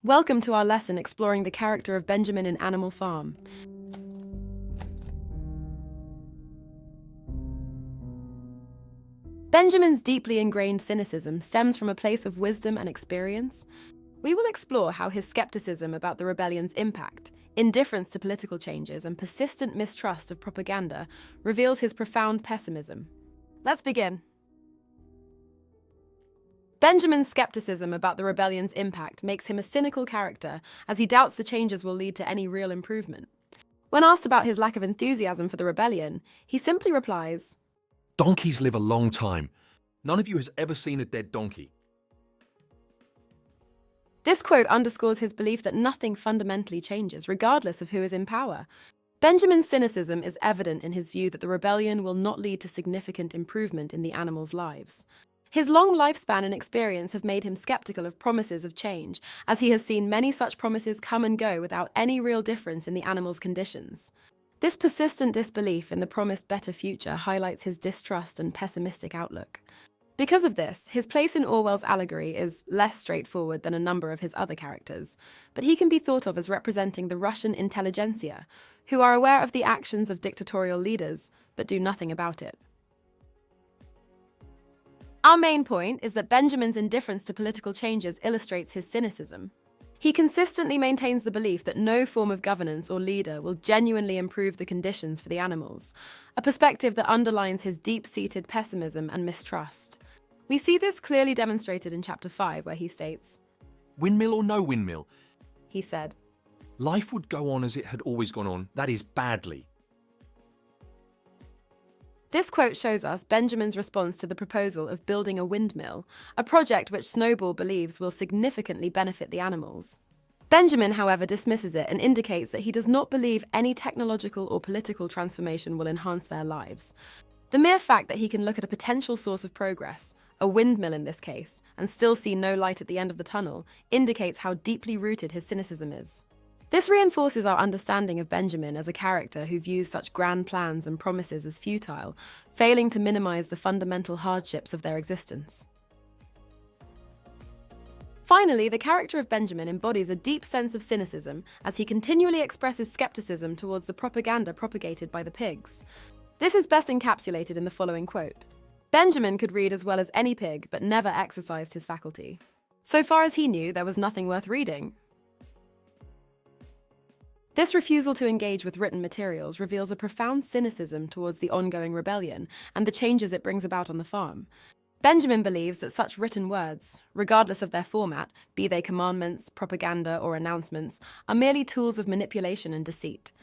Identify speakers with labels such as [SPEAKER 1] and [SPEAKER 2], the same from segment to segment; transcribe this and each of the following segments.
[SPEAKER 1] Welcome to our lesson exploring the character of Benjamin in Animal Farm. Benjamin's deeply ingrained cynicism stems from a place of wisdom and experience. We will explore how his skepticism about the rebellion's impact, indifference to political changes, and persistent mistrust of propaganda reveals his profound pessimism. Let's begin. Benjamin's skepticism about the rebellion's impact makes him a cynical character, as he doubts the changes will lead to any real improvement. When asked about his lack of enthusiasm for the rebellion, he simply replies,
[SPEAKER 2] "Donkeys live a long time. None of you has ever seen a dead donkey."
[SPEAKER 1] This quote underscores his belief that nothing fundamentally changes, regardless of who is in power. Benjamin's cynicism is evident in his view that the rebellion will not lead to significant improvement in the animals' lives. His long lifespan and experience have made him skeptical of promises of change, as he has seen many such promises come and go without any real difference in the animals' conditions. This persistent disbelief in the promised better future highlights his distrust and pessimistic outlook. Because of this, his place in Orwell's allegory is less straightforward than a number of his other characters, but he can be thought of as representing the Russian intelligentsia, who are aware of the actions of dictatorial leaders, but do nothing about it. Our main point is that Benjamin's indifference to political changes illustrates his cynicism. He consistently maintains the belief that no form of governance or leader will genuinely improve the conditions for the animals, a perspective that underlines his deep-seated pessimism and mistrust. We see this clearly demonstrated in Chapter 5, where he states,
[SPEAKER 2] "Windmill or no windmill,
[SPEAKER 1] he said,
[SPEAKER 2] life would go on as it had always gone on, that is, badly."
[SPEAKER 1] This quote shows us Benjamin's response to the proposal of building a windmill, a project which Snowball believes will significantly benefit the animals. Benjamin, however, dismisses it and indicates that he does not believe any technological or political transformation will enhance their lives. The mere fact that he can look at a potential source of progress, a windmill in this case, and still see no light at the end of the tunnel, indicates how deeply rooted his cynicism is. This reinforces our understanding of Benjamin as a character who views such grand plans and promises as futile, failing to minimize the fundamental hardships of their existence. Finally, the character of Benjamin embodies a deep sense of cynicism as he continually expresses skepticism towards the propaganda propagated by the pigs. This is best encapsulated in the following quote: "Benjamin could read as well as any pig, but never exercised his faculty. So far as he knew, there was nothing worth reading." This refusal to engage with written materials reveals a profound cynicism towards the ongoing rebellion and the changes it brings about on the farm. Benjamin believes that such written words, regardless of their format, be they commandments, propaganda, or announcements, are merely tools of manipulation and deceit.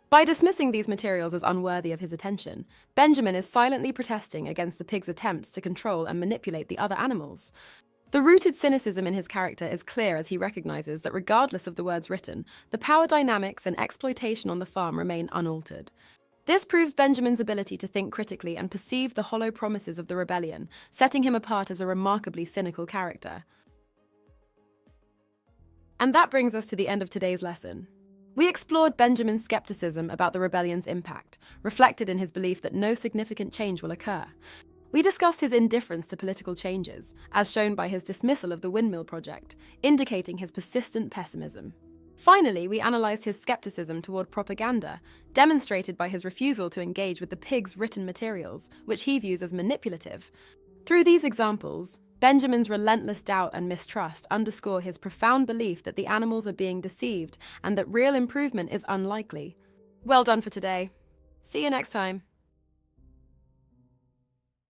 [SPEAKER 1] By dismissing these materials as unworthy of his attention, Benjamin is silently protesting against the pig's attempts to control and manipulate the other animals. The rooted cynicism in his character is clear as he recognizes that regardless of the words written, the power dynamics and exploitation on the farm remain unaltered. This proves Benjamin's ability to think critically and perceive the hollow promises of the rebellion, setting him apart as a remarkably cynical character. And that brings us to the end of today's lesson. We explored Benjamin's skepticism about the rebellion's impact, reflected in his belief that no significant change will occur. We discussed his indifference to political changes, as shown by his dismissal of the windmill project, indicating his persistent pessimism. Finally, we analysed his skepticism toward propaganda, demonstrated by his refusal to engage with the pig's written materials, which he views as manipulative. Through these examples, Benjamin's relentless doubt and mistrust underscore his profound belief that the animals are being deceived and that real improvement is unlikely. Well done for today. See you next time.